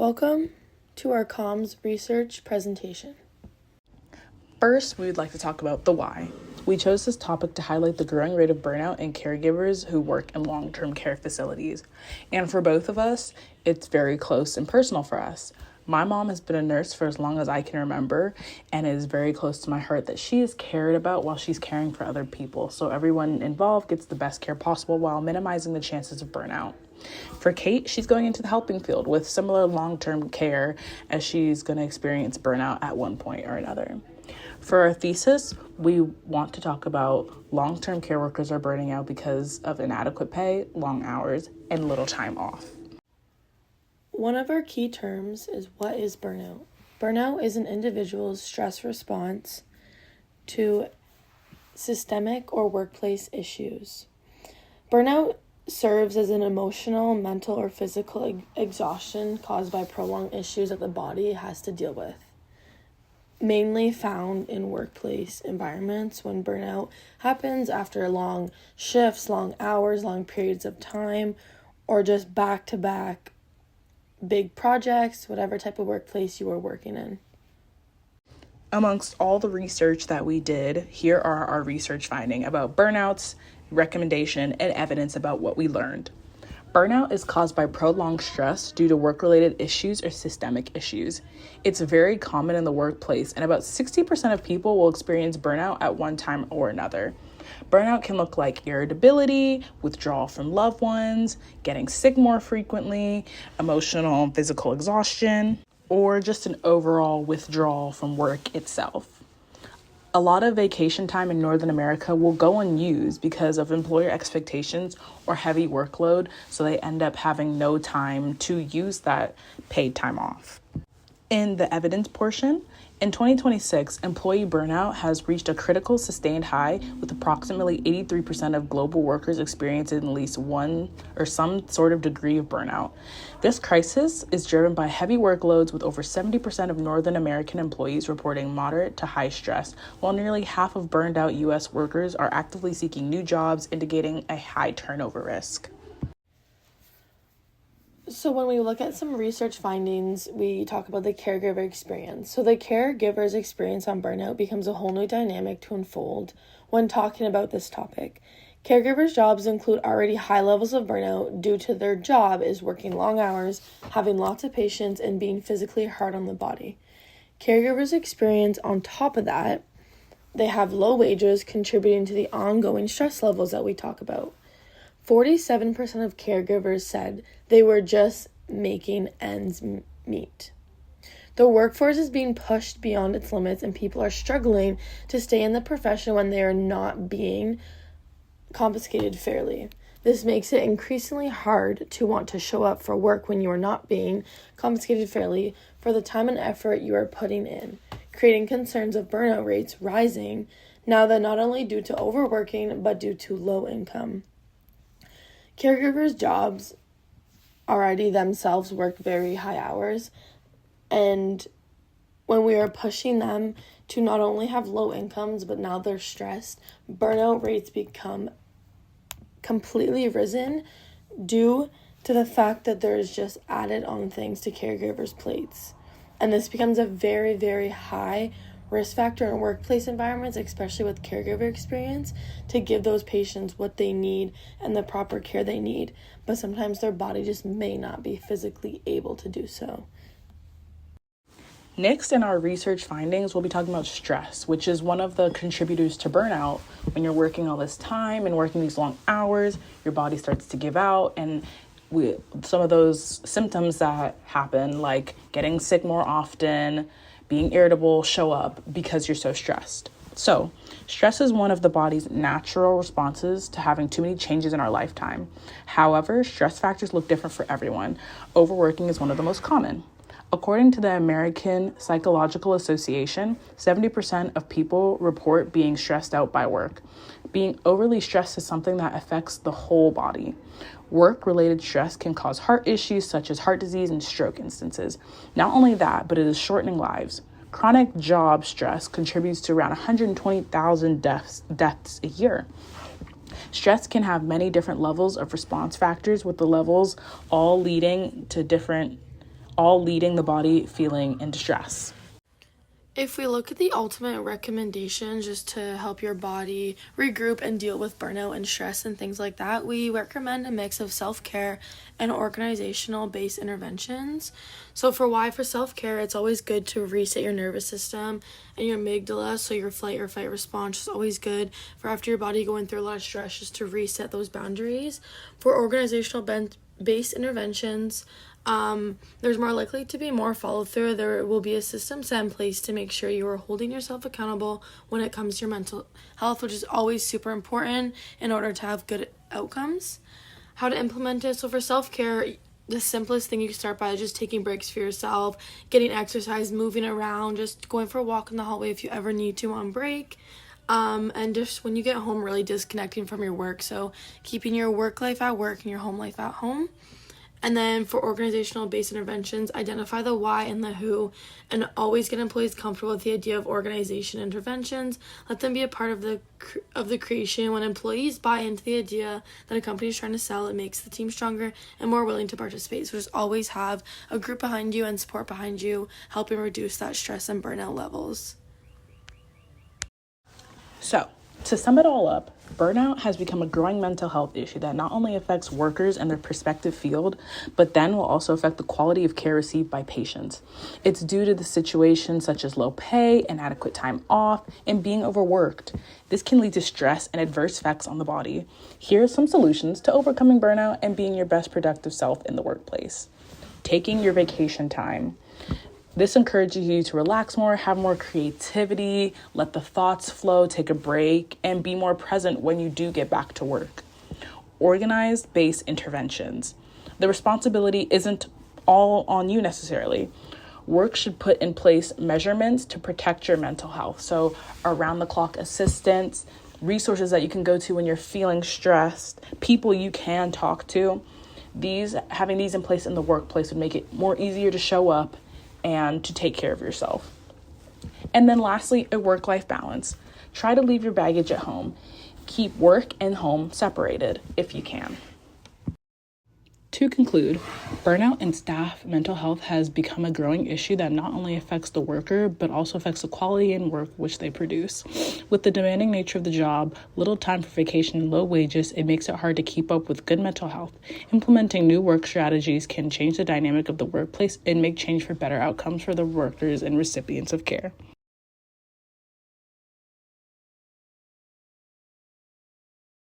Welcome to our comms research presentation. First, we would like to talk about the why. We chose this topic to highlight the growing rate of burnout in caregivers who work in long-term care facilities. And for both of us, it's very close and personal for us. My mom has been a nurse for as long as I can remember, and it is very close to my heart that she is cared about while she's caring for other people. So everyone involved gets the best care possible while minimizing the chances of burnout. For Kate, she's going into the helping field with similar long-term care as she's going to experience burnout at one point or another. For our thesis, we want to talk about long-term care workers are burning out because of inadequate pay, long hours, and little time off. One of our key terms is what is burnout. Burnout is an individual's stress response to systemic or workplace issues. Burnout serves as an emotional, mental, or physical exhaustion caused by prolonged issues that the body has to deal with. Mainly found in workplace environments when burnout happens after long shifts, long hours, long periods of time, or just back-to-back big projects, whatever type of workplace you are working in. Amongst all the research that we did, here are our research findings about burnouts, recommendation, and evidence about what we learned. Burnout is caused by prolonged stress due to work-related issues or systemic issues. It's very common in the workplace, and about 60% of people will experience burnout at one time or another. Burnout can look like irritability, withdrawal from loved ones, getting sick more frequently, emotional and physical exhaustion, or just an overall withdrawal from work itself. A lot of vacation time in Northern America will go unused because of employer expectations or heavy workload, so they end up having no time to use that paid time off. In the evidence portion, in 2026, employee burnout has reached a critical sustained high, with approximately 83% of global workers experiencing at least one or some sort of degree of burnout. This crisis is driven by heavy workloads, with over 70% of Northern American employees reporting moderate to high stress, while nearly half of burned out U.S. workers are actively seeking new jobs, indicating a high turnover risk. So when we look at some research findings, we talk about the caregiver experience. So the caregiver's experience on burnout becomes a whole new dynamic to unfold when talking about this topic. Caregivers' jobs include already high levels of burnout due to their job is working long hours, having lots of patients, and being physically hard on the body. Caregivers' experience on top of that, they have low wages contributing to the ongoing stress levels that we talk about. 47% of caregivers said they were just making ends meet. The workforce is being pushed beyond its limits, and people are struggling to stay in the profession when they are not being compensated fairly. This makes it increasingly hard to want to show up for work when you are not being compensated fairly for the time and effort you are putting in, creating concerns of burnout rates rising now that not only due to overworking but due to low income. Caregivers' jobs already themselves work very high hours, and when we are pushing them to not only have low incomes, but now they're stressed, burnout rates become completely risen due to the fact that there's just added on things to caregivers' plates. And this becomes a very, very high risk factor in workplace environments, especially with caregiver experience, to give those patients what they need and the proper care they need. But sometimes their body just may not be physically able to do so. Next, in our research findings, we'll be talking about stress, which is one of the contributors to burnout. When you're working all this time and working these long hours, your body starts to give out, and some of those symptoms that happen, like getting sick more often, being irritable, show up because you're so stressed. So, stress is one of the body's natural responses to having too many changes in our lifetime. However, stress factors look different for everyone. Overworking is one of the most common. According to the American Psychological Association, 70% of people report being stressed out by work. Being overly stressed is something that affects the whole body. Work-related stress can cause heart issues such as heart disease and stroke instances. Not only that, but it is shortening lives. Chronic job stress contributes to around 120,000 deaths a year. Stress can have many different levels of response factors, with the levels all leading to different all leading the body feeling in distress. If we look at the ultimate recommendations just to help your body regroup and deal with burnout and stress and things like that, we recommend a mix of self-care and organizational-based interventions. So for self-care, it's always good to reset your nervous system and your amygdala, so your flight or fight response is always good for after your body going through a lot of stress, just to reset those boundaries. For organizational-based interventions, there's more likely to be more follow through. There will be a system set in place to make sure you are holding yourself accountable when it comes to your mental health, which is always super important in order to have good outcomes. How to implement it. So for self-care, the simplest thing you can start by is just taking breaks for yourself, getting exercise, moving around, just going for a walk in the hallway if you ever need to on break. And just when you get home, really disconnecting from your work. So keeping your work life at work and your home life at home. And then for organizational-based interventions, identify the why and the who, and always get employees comfortable with the idea of organization interventions. Let them be a part of the creation. When employees buy into the idea that a company is trying to sell, it makes the team stronger and more willing to participate. So just always have a group behind you and support behind you, helping reduce that stress and burnout levels. So, to sum it all up, burnout has become a growing mental health issue that not only affects workers and their prospective field, but then will also affect the quality of care received by patients. It's due to the situations such as low pay, inadequate time off, and being overworked. This can lead to stress and adverse effects on the body. Here are some solutions to overcoming burnout and being your best productive self in the workplace. Taking your vacation time. This encourages you to relax more, have more creativity, let the thoughts flow, take a break, and be more present when you do get back to work. Organized-based interventions. The responsibility isn't all on you necessarily. Work should put in place measurements to protect your mental health. So around-the-clock assistance, resources that you can go to when you're feeling stressed, people you can talk to. Having these in place in the workplace would make it more easier to show up and to take care of yourself. And then lastly, a work-life balance. Try to leave your baggage at home. Keep work and home separated if you can. To conclude, burnout and staff mental health has become a growing issue that not only affects the worker, but also affects the quality and work which they produce. With the demanding nature of the job, little time for vacation, and low wages, it makes it hard to keep up with good mental health. Implementing new work strategies can change the dynamic of the workplace and make change for better outcomes for the workers and recipients of care.